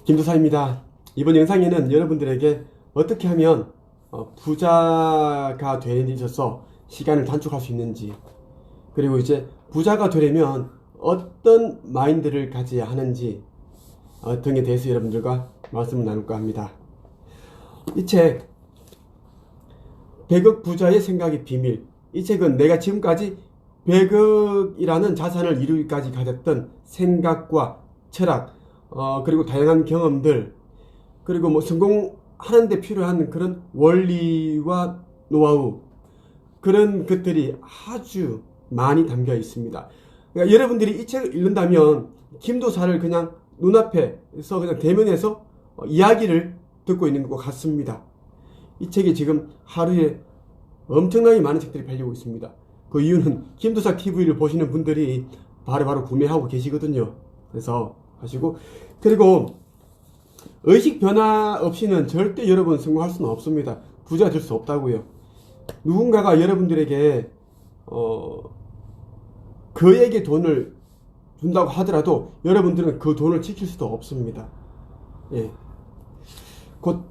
김도사입니다. 이번 영상에는 여러분들에게 어떻게 하면 부자가 되는 데 있어서 시간을 단축할 수 있는지, 그리고 이제 부자가 되려면 어떤 마인드를 가져야 하는지 등에 대해서 여러분들과 말씀을 나눌까 합니다. 이 책 100억 부자의 생각의 비밀, 이 책은 내가 지금까지 100억이라는 자산을 이루기까지 가졌던 생각과 철학, 그리고 다양한 경험들, 그리고 뭐 성공하는 데 필요한 그런 원리와 노하우, 그런 것들이 아주 많이 담겨 있습니다. 그러니까 여러분들이 이 책을 읽는다면 김도사를 그냥 눈앞에서 그냥 대면에서 이야기를 듣고 있는 것 같습니다. 이 책이 지금 하루에 엄청나게 많은 책들이 팔리고 있습니다. 그 이유는 김도사 TV를 보시는 분들이 바로바로 구매하고 계시거든요. 그래서 하시고, 그리고 의식 변화 없이는 절대 여러분 성공할 수는 없습니다. 부자 될 수 없다고요. 누군가가 여러분들에게 그에게 돈을 준다고 하더라도 여러분들은 그 돈을 지킬 수도 없습니다. 예. 곧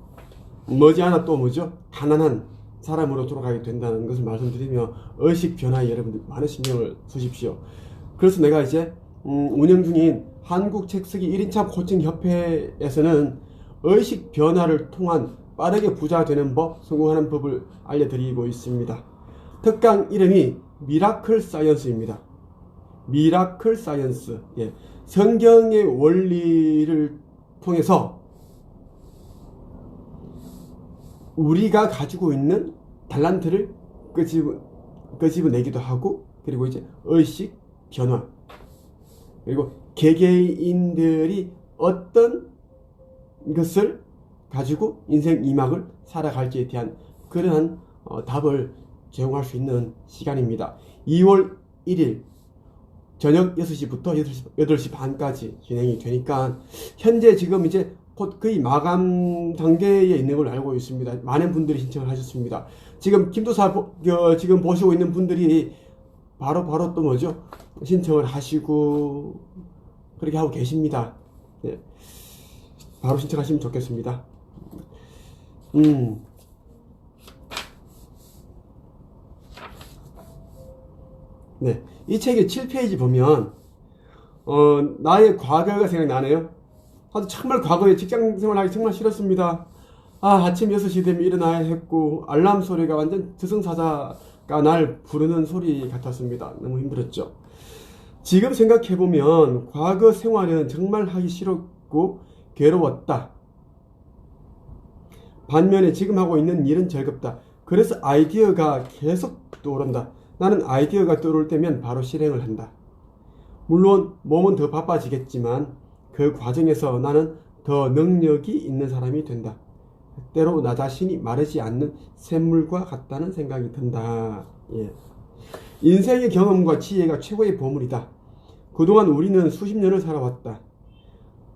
머지않아 또 뭐죠? 가난한 사람으로 돌아가게 된다는 것을 말씀드리며 의식 변화에 여러분들 많은 신경을 쓰십시오. 그래서 내가 이제 운영 중인 한국 책쓰기 1인차 코칭 협회에서는 의식 변화를 통한 빠르게 부자 되는 법, 성공하는 법을 알려드리고 있습니다. 특강 이름이 미라클 사이언스입니다. 미라클 사이언스. 예. 성경의 원리를 통해서 우리가 가지고 있는 달란트를 끄집어내기도 하고, 그리고 이제 의식 변화, 그리고 개개인들이 어떤 것을 가지고 인생 2막을 살아갈지에 대한 그러한 답을 제공할 수 있는 시간입니다. 2월 1일 저녁 6시부터 8시 반까지 진행이 되니까 현재 지금 이제 곧 거의 마감 단계에 있는 걸로 알고 있습니다. 많은 분들이 신청을 하셨습니다. 지금 김도사 지금 보시고 있는 분들이 바로 또 뭐죠? 신청을 하시고 그렇게 하고 계십니다. 네. 바로 신청하시면 좋겠습니다. 네. 이 책의 7페이지 보면 나의 과거가 생각나네요. 아주 정말 과거에 직장 생활하기 정말 싫었습니다. 아침 6시 되면 일어나야 했고 알람 소리가 완전 저승사자가 날 부르는 소리 같았습니다. 너무 힘들었죠. 지금 생각해보면 과거 생활은 정말 하기 싫었고 괴로웠다. 반면에 지금 하고 있는 일은 즐겁다. 그래서 아이디어가 계속 떠오른다. 나는 아이디어가 떠오를 때면 바로 실행을 한다. 물론 몸은 더 바빠지겠지만 그 과정에서 나는 더 능력이 있는 사람이 된다. 때로 나 자신이 마르지 않는 샘물과 같다는 생각이 든다. 예. 인생의 경험과 지혜가 최고의 보물이다. 그동안 우리는 수십 년을 살아왔다.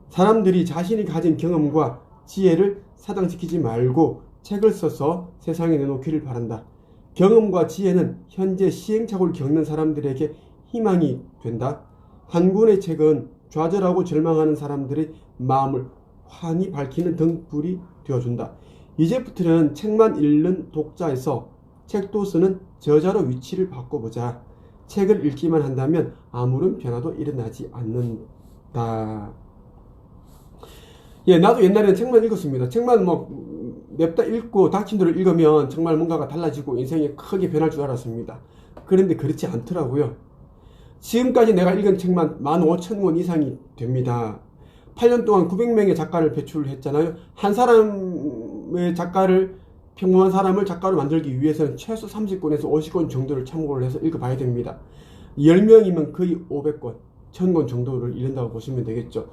사람들이 자신이 가진 경험과 지혜를 사장시키지 말고 책을 써서 세상에 내놓기를 바란다. 경험과 지혜는 현재 시행착오를 겪는 사람들에게 희망이 된다. 한 권의 책은 좌절하고 절망하는 사람들의 마음을 환히 밝히는 등불이 되어준다. 이제부터는 책만 읽는 독자에서 책도 쓰는 저자로 위치를 바꿔보자. 책을 읽기만 한다면 아무런 변화도 일어나지 않는다. 예, 나도 옛날에는 책만 읽었습니다. 책만 냅다 읽고 닥친 대로 읽으면 정말 뭔가가 달라지고 인생이 크게 변할 줄 알았습니다. 그런데 그렇지 않더라고요. 지금까지 내가 읽은 책만 15,000권 이상이 됩니다. 8년 동안 900명의 작가를 배출했잖아요. 한 사람의 작가를, 평범한 사람을 작가로 만들기 위해서는 최소 30권에서 50권 정도를 참고를 해서 읽어봐야 됩니다. 10명이면 거의 500권, 1000권 정도를 읽는다고 보시면 되겠죠.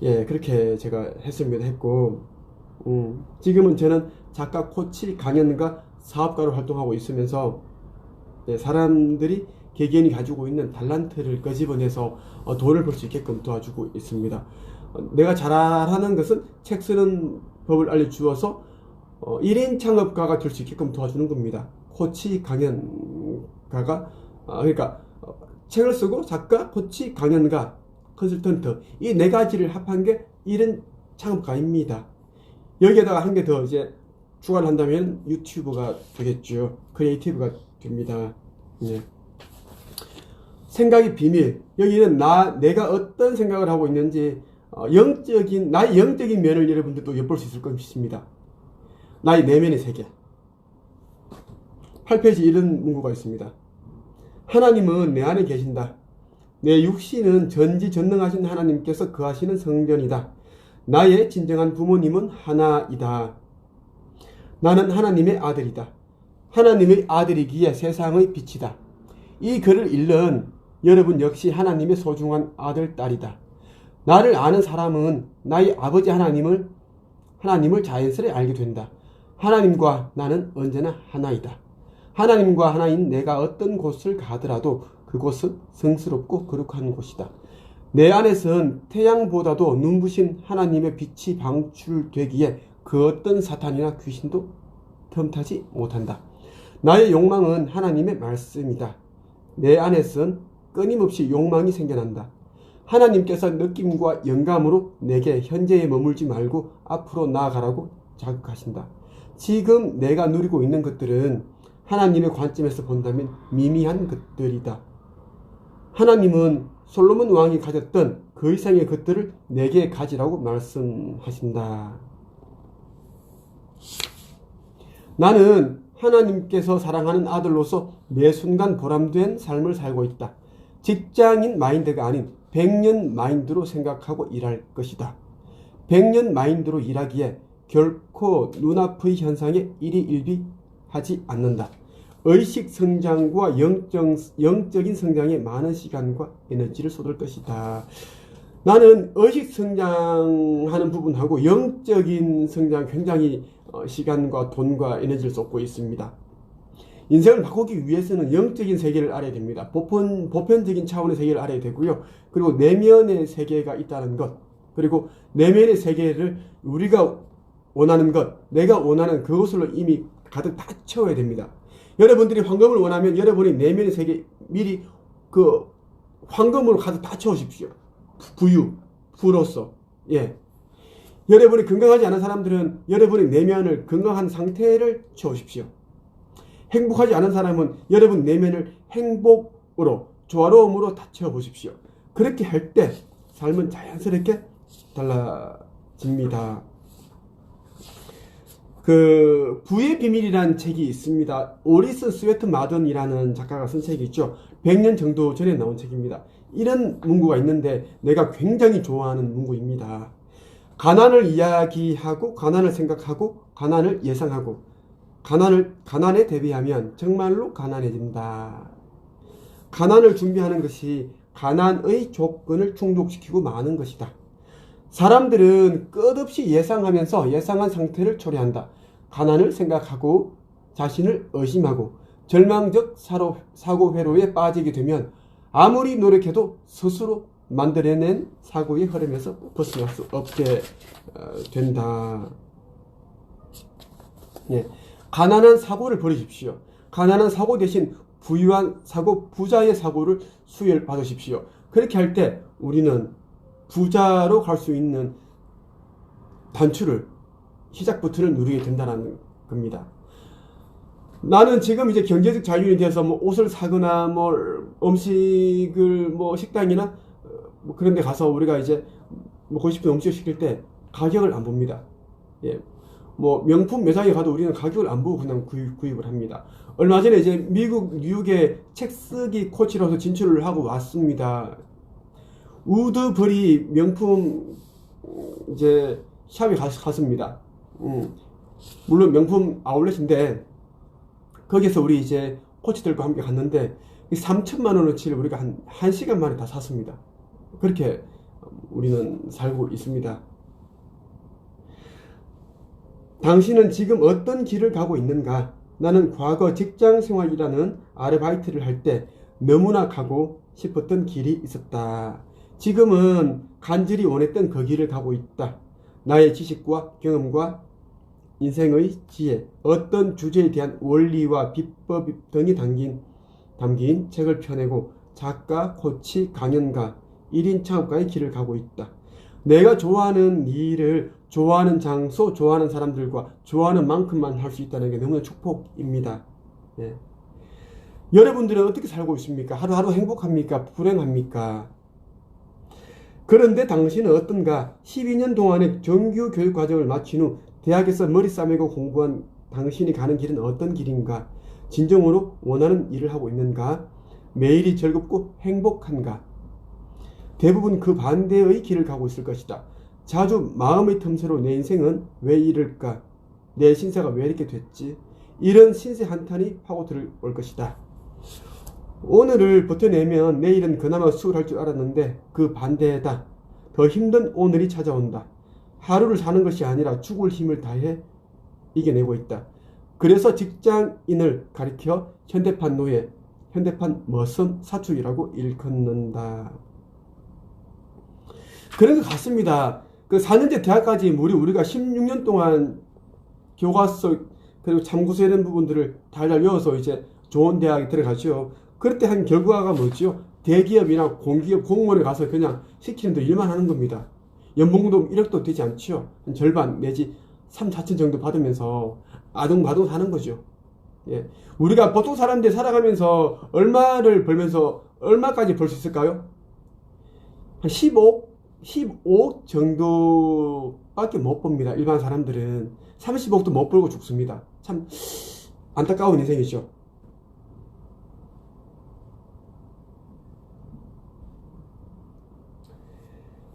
예, 그렇게 제가 했고, 지금은 저는 작가, 코치, 강연가, 사업가로 활동하고 있으면서 사람들이 개개인이 가지고 있는 달란트를 끄집어내서 돈을 벌 수 있게끔 도와주고 있습니다. 내가 잘하는 것은 책 쓰는 법을 알려주어서 1인 창업가가 될 수 있게끔 도와주는 겁니다. 코치, 강연가가 그러니까 책을 쓰고 작가, 코치, 강연가, 컨설턴트, 이 네 가지를 합한 게 1인 창업가입니다. 여기에다가 한 개 더 이제 추가를 한다면 유튜버가 되겠죠. 크리에이티브가 됩니다. 예. 생각의 비밀. 여기는 내가 어떤 생각을 하고 있는지 나의 영적인 면을 여러분들도 엿볼 수 있을 것입니다. 나의 내면의 세계. 8페이지 이런 문구가 있습니다. 하나님은 내 안에 계신다. 내 육신은 전지전능하신 하나님께서 거하시는 성전이다. 나의 진정한 부모님은 하나이다. 나는 하나님의 아들이다. 하나님의 아들이기에 세상의 빛이다. 이 글을 읽는 여러분 역시 하나님의 소중한 아들, 딸이다. 나를 아는 사람은 나의 아버지 하나님을 자연스레 알게 된다. 하나님과 나는 언제나 하나이다. 하나님과 하나인 내가 어떤 곳을 가더라도 그곳은 성스럽고 거룩한 곳이다. 내 안에선 태양보다도 눈부신 하나님의 빛이 방출되기에 그 어떤 사탄이나 귀신도 틈타지 못한다. 나의 욕망은 하나님의 말씀이다. 내 안에선 끊임없이 욕망이 생겨난다. 하나님께서 느낌과 영감으로 내게 현재에 머물지 말고 앞으로 나아가라고 자극하신다. 지금 내가 누리고 있는 것들은 하나님의 관점에서 본다면 미미한 것들이다. 하나님은 솔로몬 왕이 가졌던 그 이상의 것들을 내게 가지라고 말씀하신다. 나는 하나님께서 사랑하는 아들로서 매 순간 보람된 삶을 살고 있다. 직장인 마인드가 아닌 100년 마인드로 생각하고 일할 것이다. 100년 마인드로 일하기에 결코 눈앞의 현상에 일희일비하지 않는다. 의식 성장과 영적인 성장에 많은 시간과 에너지를 쏟을 것이다. 나는 의식 성장하는 부분하고 영적인 성장 굉장히 시간과 돈과 에너지를 쏟고 있습니다. 인생을 바꾸기 위해서는 영적인 세계를 알아야 됩니다. 보편적인 차원의 세계를 알아야 되고요. 그리고 내면의 세계가 있다는 것, 그리고 내면의 세계를 우리가 원하는 것, 내가 원하는 그것으로 이미 가득 다 채워야 됩니다. 여러분들이 황금을 원하면 여러분이 내면의 세계 미리 그 황금으로 가득 다 채우십시오. 부로서. 예. 여러분이 건강하지 않은 사람들은 여러분의 내면을 건강한 상태를 채우십시오. 행복하지 않은 사람은 여러분 내면을 행복으로, 조화로움으로 다 채워보십시오. 그렇게 할 때 삶은 자연스럽게 달라집니다. 그 부의 비밀이라는 책이 있습니다. 오리스 스웨트 마든이라는 작가가 쓴 책이 있죠. 100년 정도 전에 나온 책입니다. 이런 문구가 있는데 내가 굉장히 좋아하는 문구입니다. 가난을 이야기하고 가난을 생각하고 가난을 예상하고 가난에 대비하면 정말로 가난해진다. 가난을 준비하는 것이 가난의 조건을 충족시키고 마는 것이다. 사람들은 끝없이 예상하면서 예상한 상태를 초래한다. 가난을 생각하고 자신을 의심하고 절망적 사고 회로에 빠지게 되면 아무리 노력해도 스스로 만들어낸 사고의 흐름에서 벗어날 수 없게 된다. 예. 가난한 사고를 버리십시오. 가난한 사고 대신 부유한 사고, 부자의 사고를 수혈받으십시오. 그렇게 할 때 우리는 부자로 갈 수 있는 단추를, 시작 버튼을 누리게 된다는 겁니다. 나는 지금 이제 경제적 자유인이 돼서 뭐 옷을 사거나 뭐 음식을 뭐 식당이나 뭐 그런 데 가서 우리가 이제 먹고 싶은 음식을 시킬 때 가격을 안 봅니다. 예. 뭐 명품 매장에 가도 우리는 가격을 안 보고 그냥 구입을 합니다. 얼마 전에 이제 미국 뉴욕에 책 쓰기 코치로서 진출을 하고 왔습니다. 우드버리 명품 이제 샵에 갔습니다. 물론 명품 아울렛인데 거기서 우리 이제 코치들과 함께 갔는데 3천만 원어치를 우리가 한 1시간 만에 다 샀습니다. 그렇게 우리는 살고 있습니다. 당신은 지금 어떤 길을 가고 있는가? 나는 과거 직장 생활이라는 아르바이트를 할 때 너무나 가고 싶었던 길이 있었다. 지금은 간절히 원했던 그 길을 가고 있다. 나의 지식과 경험과 인생의 지혜, 어떤 주제에 대한 원리와 비법 등이 담긴 책을 펴내고 작가, 코치, 강연가, 1인 창업가의 길을 가고 있다. 내가 좋아하는 일을 좋아하는 장소, 좋아하는 사람들과 좋아하는 만큼만 할 수 있다는 게 너무나 축복입니다. 예. 여러분들은 어떻게 살고 있습니까? 하루하루 행복합니까? 불행합니까? 그런데 당신은 어떤가? 12년 동안의 정규 교육 과정을 마친 후 대학에서 머리 싸매고 공부한 당신이 가는 길은 어떤 길인가? 진정으로 원하는 일을 하고 있는가? 매일이 즐겁고 행복한가? 대부분 그 반대의 길을 가고 있을 것이다. 자주 마음의 틈새로 내 인생은 왜 이럴까? 내 신세가 왜 이렇게 됐지? 이런 신세 한탄이 파고들 것이다. 오늘을 버텨내면 내일은 그나마 수월할 줄 알았는데 그 반대다. 더 힘든 오늘이 찾아온다. 하루를 사는 것이 아니라 죽을 힘을 다해 이겨내고 있다. 그래서 직장인을 가리켜 현대판 노예, 현대판 머슴 사축이라고 일컫는다. 그런 것 같습니다. 그 4년제 대학까지 우리가 16년 동안 교과서 그리고 참고서 이런 부분들을 달달 외워서 이제 좋은 대학에 들어가죠. 그럴 때 한 결과가 뭐죠? 대기업이나 공기업 공무원에 가서 그냥 시키는 대로 일만 하는 겁니다. 연봉도 1억도 되지 않죠. 절반 내지 3, 4천 정도 받으면서 아둥바둥 사는 거죠. 예. 우리가 보통 사람들이 살아가면서 얼마를 벌면서 얼마까지 벌 수 있을까요? 한 15억 정도밖에 못 봅니다. 일반 사람들은 30억도 못 벌고 죽습니다. 참 안타까운 인생이죠.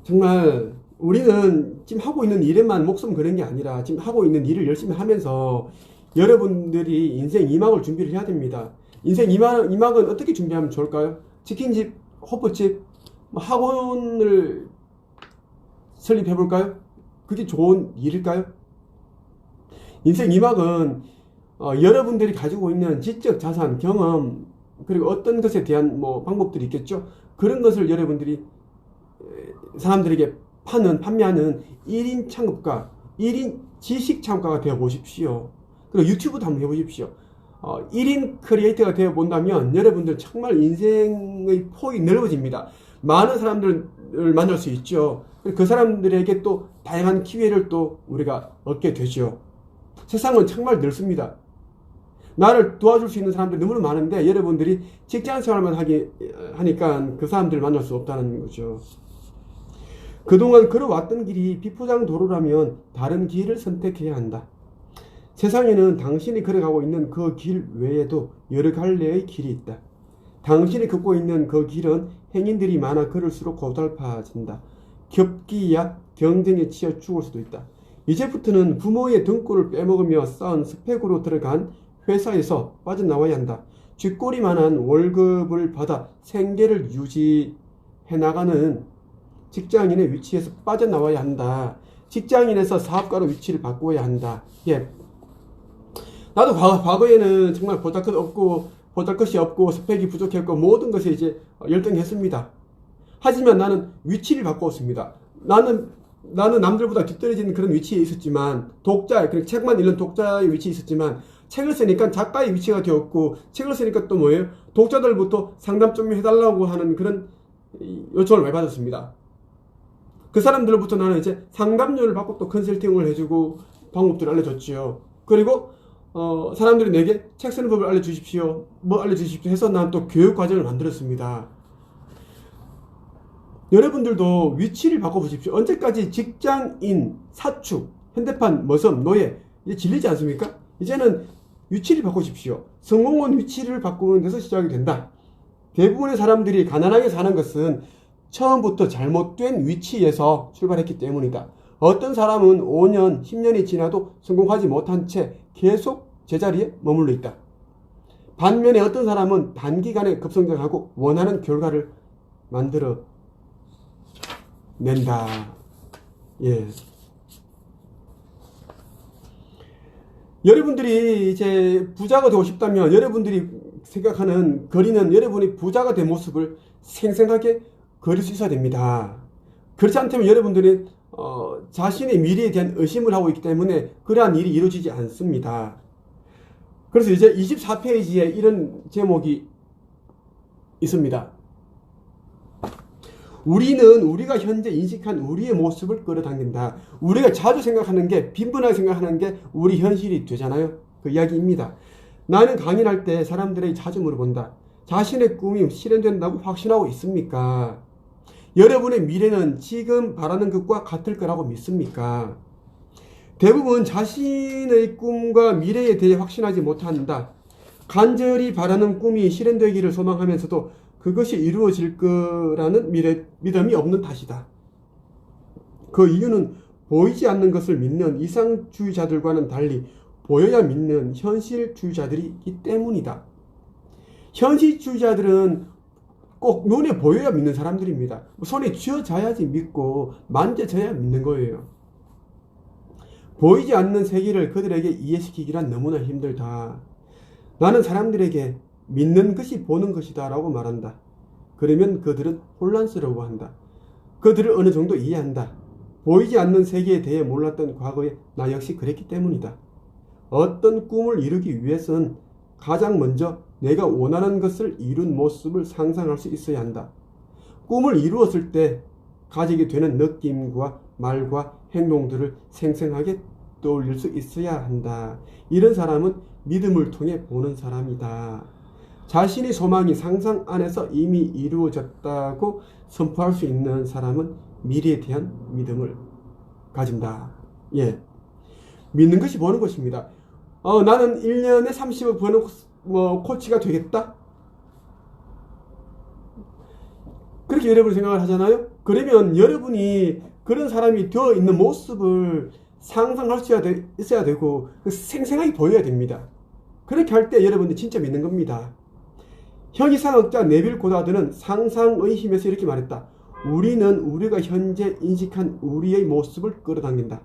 정말 우리는 지금 하고 있는 일에만 목숨 거는 게 아니라 지금 하고 있는 일을 열심히 하면서 여러분들이 인생 2막을 준비를 해야 됩니다. 인생 2막은 어떻게 준비하면 좋을까요? 치킨집, 호프집, 학원을 설립해 볼까요? 그게 좋은 일일까요? 인생 2막은 여러분들이 가지고 있는 지적 자산, 경험, 그리고 어떤 것에 대한 방법들이 있겠죠. 그런 것을 여러분들이 사람들에게 판매하는 1인 창업가, 1인 지식 창업가가 되어 보십시오. 그리고 유튜브도 한번 해보십시오. 1인 크리에이터가 되어 본다면 여러분들 정말 인생의 폭이 넓어집니다. 많은 사람들을 만날 수 있죠. 그 사람들에게 또 다양한 기회를 또 우리가 얻게 되죠. 세상은 정말 넓습니다. 나를 도와줄 수 있는 사람들이 너무 많은데 여러분들이 직장 생활만 하니까 그 사람들을 만날 수 없다는 거죠. 그동안 걸어왔던 길이 비포장 도로라면 다른 길을 선택해야 한다. 세상에는 당신이 걸어가고 있는 그 길 외에도 여러 갈래의 길이 있다. 당신이 걷고 있는 그 길은 행인들이 많아 걸을수록 고달파진다. 겹기야 경쟁에 치여 죽을 수도 있다. 이제부터는 부모의 등골을 빼먹으며 쌓은 스펙으로 들어간 회사에서 빠져나와야 한다. 쥐꼬리만한 월급을 받아 생계를 유지해 나가는 직장인의 위치에서 빠져나와야 한다. 직장인에서 사업가로 위치를 바꾸어야 한다. 예. 나도 과거에는 정말 보잘것이 없고 스펙이 부족했고 모든 것에 이제 열등했습니다. 하지만 나는 위치를 바꾸었습니다. 나는 남들보다 뒤떨어지는 그런 위치에 있었지만 그리고 책만 읽는 독자의 위치에 있었지만 책을 쓰니까 작가의 위치가 되었고 책을 쓰니까 또 뭐예요? 독자들부터 상담 좀 해달라고 하는 그런 요청을 많이 받았습니다. 그 사람들로부터 나는 이제 상담료를 받고 또 컨설팅을 해주고 방법들을 알려줬지요. 그리고 사람들이 내게 책 쓰는 법을 알려주십시오. 알려주십시오 해서 난 또 교육 과정을 만들었습니다. 여러분들도 위치를 바꿔보십시오. 언제까지 직장인, 사축, 현대판, 머슴, 노예 이제 질리지 않습니까? 이제는 위치를 바꾸십시오. 성공은 위치를 바꾸는 데서 시작이 된다. 대부분의 사람들이 가난하게 사는 것은 처음부터 잘못된 위치에서 출발했기 때문이다. 어떤 사람은 5년, 10년이 지나도 성공하지 못한 채 계속 제자리에 머물러 있다. 반면에 어떤 사람은 단기간에 급성장하고 원하는 결과를 만들어 낸다. 예. 여러분들이 이제 부자가 되고 싶다면 여러분들이 생각하는 그리는 여러분이 부자가 된 모습을 생생하게 그릴 수 있어야 됩니다. 그렇지 않다면 여러분들은 자신의 미래에 대한 의심을 하고 있기 때문에 그러한 일이 이루어지지 않습니다. 그래서 이제 24페이지에 이런 제목이 있습니다. 우리는 우리가 현재 인식한 우리의 모습을 끌어당긴다. 우리가 자주 생각하는 게, 빈번하게 생각하는 게 우리 현실이 되잖아요. 그 이야기입니다. 나는 강의할 때 사람들에게 자주 물어본다. 자신의 꿈이 실현된다고 확신하고 있습니까? 여러분의 미래는 지금 바라는 것과 같을 거라고 믿습니까? 대부분 자신의 꿈과 미래에 대해 확신하지 못한다. 간절히 바라는 꿈이 실현되기를 소망하면서도 그것이 이루어질 거라는 믿음이 없는 탓이다. 그 이유는 보이지 않는 것을 믿는 이상주의자들과는 달리 보여야 믿는 현실주의자들이기 때문이다. 현실주의자들은 꼭 눈에 보여야 믿는 사람들입니다. 손에 쥐어져야지 믿고 만져져야 믿는 거예요. 보이지 않는 세계를 그들에게 이해시키기란 너무나 힘들다. 나는 사람들에게 믿는 것이 보는 것이다 라고 말한다. 그러면 그들은 혼란스러워한다. 그들을 어느 정도 이해한다. 보이지 않는 세계에 대해 몰랐던 과거에 나 역시 그랬기 때문이다. 어떤 꿈을 이루기 위해서는 가장 먼저 내가 원하는 것을 이룬 모습을 상상할 수 있어야 한다. 꿈을 이루었을 때 가지게 되는 느낌과 말과 행동들을 생생하게 떠올릴 수 있어야 한다. 이런 사람은 믿음을 통해 보는 사람이다. 자신의 소망이 상상 안에서 이미 이루어졌다고 선포할 수 있는 사람은 미래에 대한 믿음을 가진다. 예. 믿는 것이 보는 것입니다. 나는 1년에 30억 버는 코치가 되겠다? 그렇게 여러분이 생각을 하잖아요? 그러면 여러분이 그런 사람이 되어 있는 모습을 상상할 수 있어야 되고 생생하게 보여야 됩니다. 그렇게 할 때 여러분들이 진짜 믿는 겁니다. 형이상학자 네빌 고다드는 상상의 힘에서 이렇게 말했다. 우리는 우리가 현재 인식한 우리의 모습을 끌어당긴다.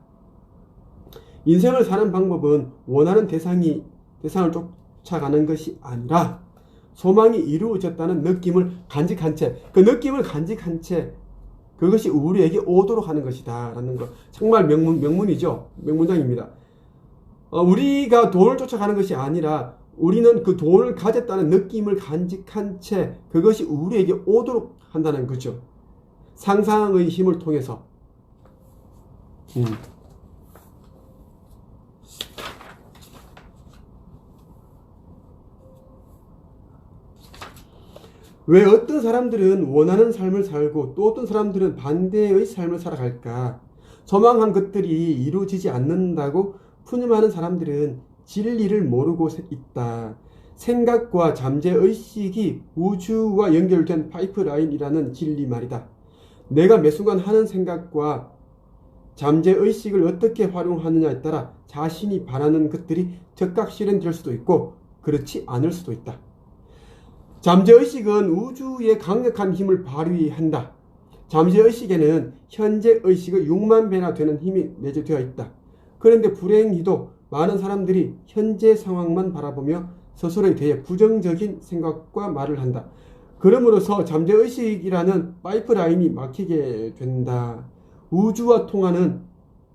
인생을 사는 방법은 원하는 대상을 쫓아가는 것이 아니라 소망이 이루어졌다는 느낌을 간직한 채, 그 느낌을 간직한 채 그것이 우리에게 오도록 하는 것이다 라는 것. 정말 명문이죠. 명문장입니다. 우리가 돈을 쫓아가는 것이 아니라 우리는 그 돈을 가졌다는 느낌을 간직한 채 그것이 우리에게 오도록 한다는 거죠. 상상의 힘을 통해서. 왜 어떤 사람들은 원하는 삶을 살고 또 어떤 사람들은 반대의 삶을 살아갈까? 소망한 것들이 이루어지지 않는다고 푸념하는 사람들은 진리를 모르고 있다. 생각과 잠재의식이 우주와 연결된 파이프라인이라는 진리 말이다. 내가 매 순간 하는 생각과 잠재의식을 어떻게 활용하느냐에 따라 자신이 바라는 것들이 즉각 실현될 수도 있고 그렇지 않을 수도 있다. 잠재의식은 우주의 강력한 힘을 발휘한다. 잠재의식에는 현재의식의 6만 배나 되는 힘이 내재되어 있다. 그런데 불행히도 많은 사람들이 현재 상황만 바라보며 스스로에 대해 부정적인 생각과 말을 한다. 그러므로서 잠재의식이라는 파이프라인이 막히게 된다. 우주와 통하는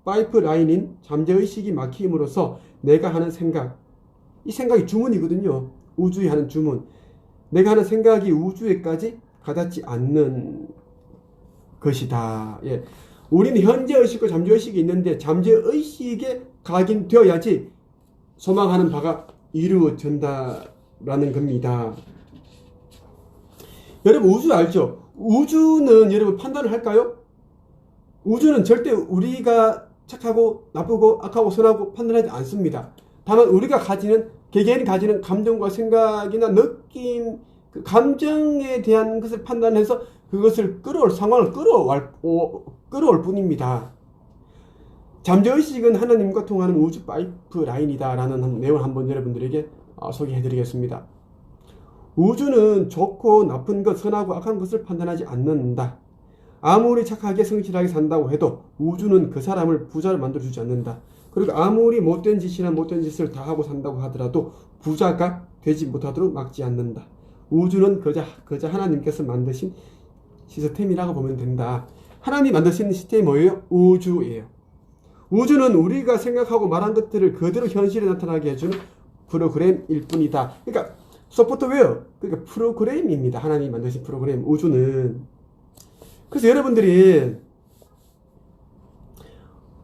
파이프라인인 잠재의식이 막힘으로써 내가 하는 생각, 이 생각이 주문이거든요. 우주에 하는 주문. 내가 하는 생각이 우주에까지 가닿지 않는 것이다. 예. 우리는 현재의식과 잠재의식이 있는데 잠재의식에 각인되어야지 소망하는 바가 이루어진다라는 겁니다. 여러분 우주 알죠? 우주는 여러분 판단을 할까요? 우주는 절대 우리가 착하고 나쁘고 악하고 선하고 판단하지 않습니다. 다만 우리가 개개인이 가지는 감정과 생각이나 느낌, 그 감정에 대한 것을 판단해서 그것을 상황을 끌어올 뿐입니다. 잠재의식은 하나님과 통하는 우주 파이프라인이다 라는 내용을 한번 여러분들에게 소개해 드리겠습니다. 우주는 좋고 나쁜 것, 선하고 악한 것을 판단하지 않는다. 아무리 착하게 성실하게 산다고 해도 우주는 그 사람을 부자를 만들어주지 않는다. 그리고 아무리 못된 짓이나 못된 짓을 다 하고 산다고 하더라도 부자가 되지 못하도록 막지 않는다. 우주는 그저 하나님께서 만드신 시스템이라고 보면 된다. 하나님이 만드신 시스템이 뭐예요? 우주예요. 우주는 우리가 생각하고 말한 것들을 그대로 현실에 나타나게 해주는 프로그램일 뿐이다. 그러니까 소프트웨어, 그러니까 프로그램입니다. 하나님이 만드신 프로그램. 우주는 그래서 여러분들이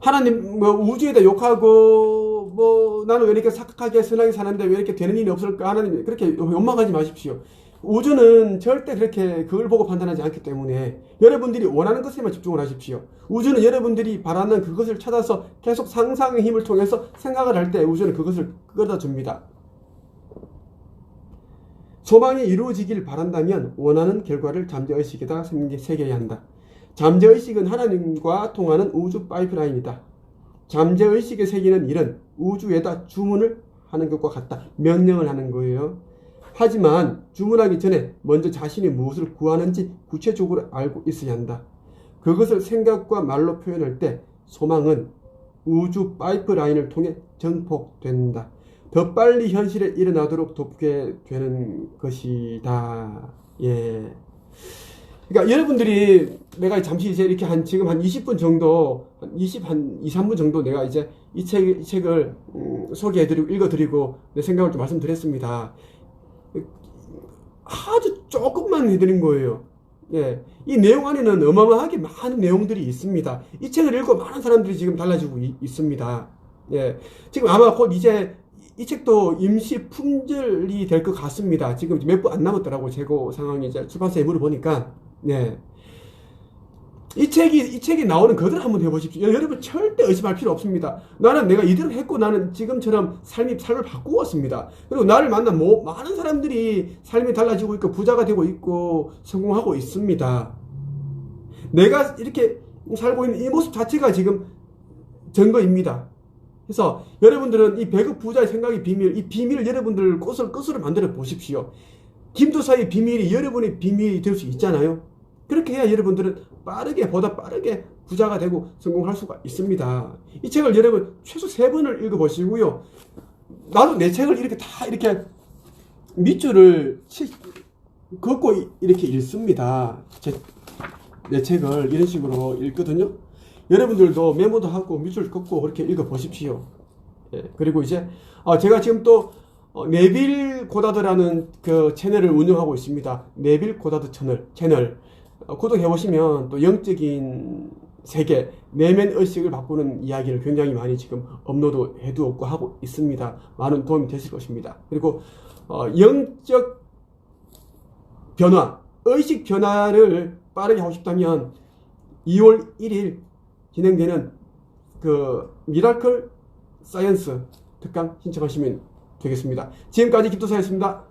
하나님 뭐 우주에다 욕하고 뭐 나는 왜 이렇게 착하게 선하게 사는데 왜 이렇게 되는 일이 없을까 하나님 그렇게 욕망하지 마십시오. 우주는 절대 그렇게 그걸 보고 판단하지 않기 때문에 여러분들이 원하는 것에만 집중을 하십시오. 우주는 여러분들이 바라는 그것을 찾아서 계속 상상의 힘을 통해서 생각을 할 때 우주는 그것을 끌어다 줍니다. 소망이 이루어지길 바란다면 원하는 결과를 잠재의식에다 새겨야 한다. 잠재의식은 하나님과 통하는 우주 파이프라인이다. 잠재의식에 새기는 일은 우주에다 주문을 하는 것과 같다. 명령을 하는 거예요. 하지만 주문하기 전에 먼저 자신이 무엇을 구하는지 구체적으로 알고 있어야 한다. 그것을 생각과 말로 표현할 때 소망은 우주 파이프라인을 통해 전폭된다. 더 빨리 현실에 일어나도록 돕게 되는 것이다. 예. 그러니까 여러분들이 내가 잠시 이제 이렇게 지금 한 20분 정도, 한 2, 3분 정도 내가 이제 이 책을 소개해드리고 읽어드리고 내 생각을 좀 말씀드렸습니다. 아주 조금만 해드린 거예요. 예. 이 내용 안에는 어마어마하게 많은 내용들이 있습니다. 이 책을 읽고 많은 사람들이 지금 달라지고 있습니다. 예. 지금 아마 곧 이제 이 책도 임시 품절이 될 것 같습니다. 지금 몇 부 안 남았더라고요. 재고 상황이 이제 출판사에 물어보니까. 네. 이 책이 나오는 그대로 한번 해보십시오. 여러분 절대 의심할 필요 없습니다. 나는 내가 이대로 했고 나는 지금처럼 삶을 바꾸었습니다. 그리고 나를 만난 많은 사람들이 삶이 달라지고 있고 부자가 되고 있고 성공하고 있습니다. 내가 이렇게 살고 있는 이 모습 자체가 지금 증거입니다. 그래서 여러분들은 이 배급 부자의 생각의 비밀, 이 비밀을 여러분들 끝으로 만들어 보십시오. 김도사의 비밀이 여러분의 비밀이 될 수 있잖아요. 그렇게 해야 여러분들은 보다 빠르게 부자가 되고 성공할 수가 있습니다. 이 책을 여러분 최소 3번을 읽어보시고요. 나도 내 책을 이렇게 밑줄을 긋고 이렇게 읽습니다. 내 책을 이런 식으로 읽거든요. 여러분들도 메모도 하고 밑줄 긋고 그렇게 읽어보십시오. 예, 그리고 이제 제가 지금 또 네빌 고다드라는 그 채널을 운영하고 있습니다. 네빌 고다드 채널 구독해보시면 또 영적인 세계, 내면 의식을 바꾸는 이야기를 굉장히 많이 지금 업로드 해두었고 하고 있습니다. 많은 도움이 되실 것입니다. 그리고 영적 변화, 의식 변화를 빠르게 하고 싶다면 2월 1일 진행되는 그 미라클 사이언스 특강 신청하시면 되겠습니다. 지금까지 김도사였습니다.